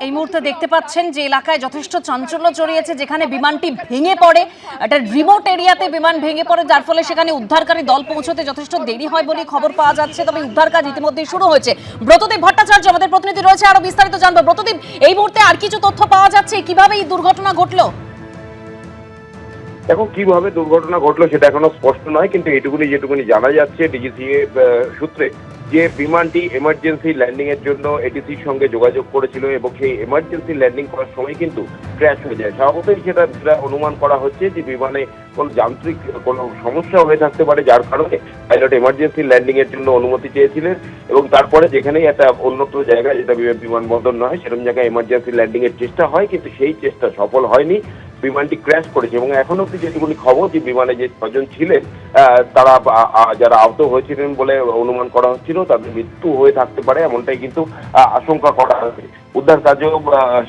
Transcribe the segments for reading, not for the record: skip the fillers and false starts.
এই মুহূর্তে দেখতে পাচ্ছেন যে এলাকায় যথেষ্ট চাঞ্চল্য ছড়িয়েছে, যেখানে বিমানটি ভেঙে পড়ে। একটা রিমোট এরিয়াতে বিমান ভেঙে পড়ে, যার ফলে সেখানে উদ্ধারকারী দল পৌঁছতে যথেষ্ট দেরি হয় বলে খবর পাওয়া যাচ্ছে। তবে উদ্ধার কাজ ইতিমধ্যেই শুরু হয়েছে। ব্রতদীপ ভট্টাচার্য আমাদের প্রতিনিধি রয়েছে, আরো বিস্তারিত জানবো। ব্রতদীপ, এই মুহূর্তে আর কিছু তথ্য পাওয়া যাচ্ছে কিভাবে এই দুর্ঘটনা ঘটলো? এখন কিভাবে দুর্ঘটনা ঘটলো সেটা এখনো স্পষ্ট নয়, কিন্তু যেটুকুনি জানা যাচ্ছে ডিজিসিএ সূত্রে, যে বিমানটি এমার্জেন্সি ল্যান্ডিং এর জন্য এটিসির সঙ্গে যোগাযোগ করেছিল এবং সেই এমার্জেন্সি ল্যান্ডিং করার সময় কিন্তু ক্র্যাশ হয়ে যায়। স্বভাবতই সেটা অনুমান করা হচ্ছে যে বিমানে কোনো যান্ত্রিক কোনো সমস্যা হয়ে থাকতে পারে, যার কারণে পাইলট এমার্জেন্সি ল্যান্ডিং এর জন্য অনুমতি চেয়েছিলেন এবং তারপরে যেখানেই একটা অন্যত্র জায়গায়, যেটা বিমানবন্দর নয়, সেরকম জায়গায় এমার্জেন্সি ল্যান্ডিং এর চেষ্টা হয়, কিন্তু সেই চেষ্টা সফল হয়নি, বিমানটি ক্র্যাশ করেছে। এবং এখন অব্দি যেটুকুনি খবর, যে বিমানে যে ছজন ছিলেন তারা যারা আহত হয়েছিলেন বলে অনুমান করা হচ্ছিল, তাদের মৃত্যু হয়ে থাকতে পারে, এমনটাই কিন্তু আশঙ্কা করা হয়েছে। উদ্ধার কাজও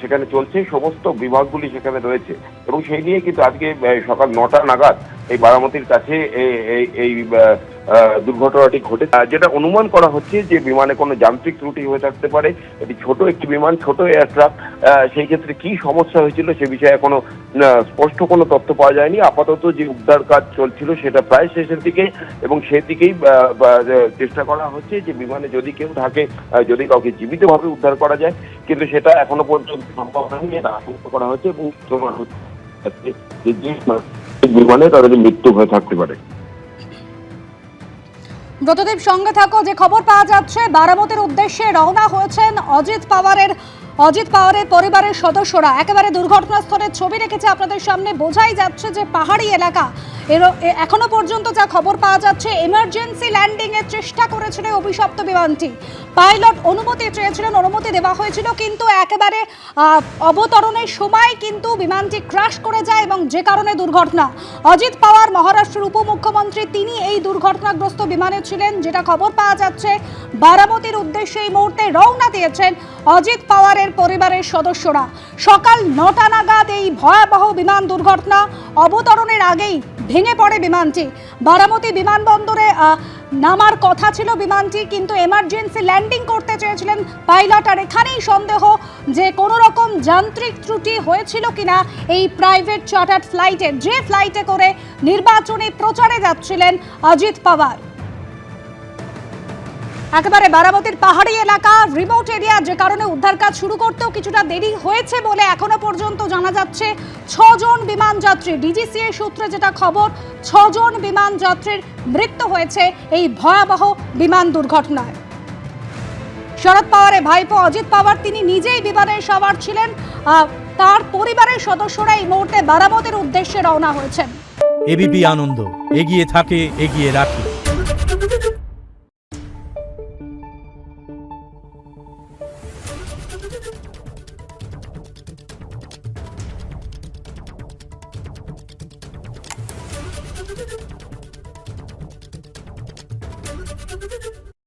সেখানে চলছে, সমস্ত বিভাগগুলি সেখানে রয়েছে এবং সেই নিয়ে কিন্তু আজকে সকাল 9টা নাগাদ এই বারামতির কাছে এই দুর্ঘটনাটি ঘটে, যেটা অনুমান করা হচ্ছে যে বিমানে কোনো যান্ত্রিক ত্রুটি হয়ে থাকতে পারে। এটি ছোট একটি বিমান, ছোট এয়ারক্রাফট, সেই ক্ষেত্রে কি সমস্যা হয়েছিল সে বিষয়ে এখনো স্পষ্ট কোনো তথ্য পাওয়া যায়নি। আপাতত যে উদ্ধার কাজ চলছিল সেটা প্রায় শেষের দিকে এবং সেদিকেই চেষ্টা করা হচ্ছে যে বিমানে যদি কেউ থাকে, যদি কাউকে জীবিতভাবে উদ্ধার করা যায়, কিন্তু সেটা এখনো পর্যন্ত সম্ভব হয়নি, এটা আশঙ্কা করা হচ্ছে এবং বিমানে তাদের মৃত্যু হয়ে থাকতে পারে। ব্রতদীপ, সঙ্গে থাকো। যে খবর পাওয়া যাচ্ছে, বারামতির উদ্দেশ্যে রওনা হয়েছেন অজিত পাওয়ারের পরিবারের সদস্যরা। একেবারে দুর্ঘটনাস্থলের ছবি রেখেছে আপনাদের সামনে। বোঝাই যাচ্ছে যে পাহাড়ি এলাকা। এখনো পর্যন্ত যা খবর পাওয়া যাচ্ছে, এমার্জেন্সি ল্যান্ডিং এর চেষ্টা করেছিল অভিশপ্ত বিমানটি। পাইলট অনুমতি চেয়েছিলেন, অনুমতি দেওয়া হয়েছিল, কিন্তু একেবারে অবতরণের সময় কিন্তু বিমানটি ক্র্যাশ করে যায় এবং যে কারণে দুর্ঘটনা। অজিত পাওয়ার মহারাষ্ট্রের উপমুখ্যমন্ত্রী, তিনি এই দুর্ঘটনাগ্রস্ত বিমানে ছিলেন। যেটা খবর পাওয়া যাচ্ছে, বারামতির উদ্দেশ্যে এই মুহূর্তে রওনা দিয়েছেন অজিত পাওয়ারের পরিবারের সদস্যরা। সকাল 9টা নাগাদ এই ভয়াবহ বিমান দুর্ঘটনা। অবতরণের আগেই ভেঙে পড়ে বিমানটি। বারামতি বিমানবন্দরে নামার কথা ছিল বিমানটি, কিন্তু এমার্জেন্সি ল্যান্ডিং করতে চেয়েছিলেন পাইলট। আর এখানেই সন্দেহ যে কোনো রকম যান্ত্রিক ত্রুটি হয়েছিল কিনা এই প্রাইভেট চার্টার্ড ফ্লাইটে, যে ফ্লাইটে করে নির্বাচনী প্রচারে যাচ্ছিলেন অজিত পাওয়ার। একেবারে বারামতির পাহাড়ি এলাকা, রিমোট এরিয়া, যে কারণে উদ্ধার কাজ শুরু করতেও কিছুটা দেরি হয়েছে বলে এখনো পর্যন্ত জানা যাচ্ছে। 6 জন বিমান যাত্রী, ডিজিসিএ সূত্রে যেটা খবর, 6 জন বিমান যাত্রীর মৃত্যু হয়েছে এই ভয়াবহ বিমান দুর্ঘটনায়। শরদ পাওয়ারের ভাইপো অজিত পাওয়ার, তিনি নিজেই বিমানের সওয়ার ছিলেন। তার পরিবারের সদস্যরা এই মুহূর্তে বারামতির উদ্দেশ্যে রওনা হয়েছেন। এবিপি আনন্দ, এগিয়ে থাকে, এগিয়ে রাখে। Thank you.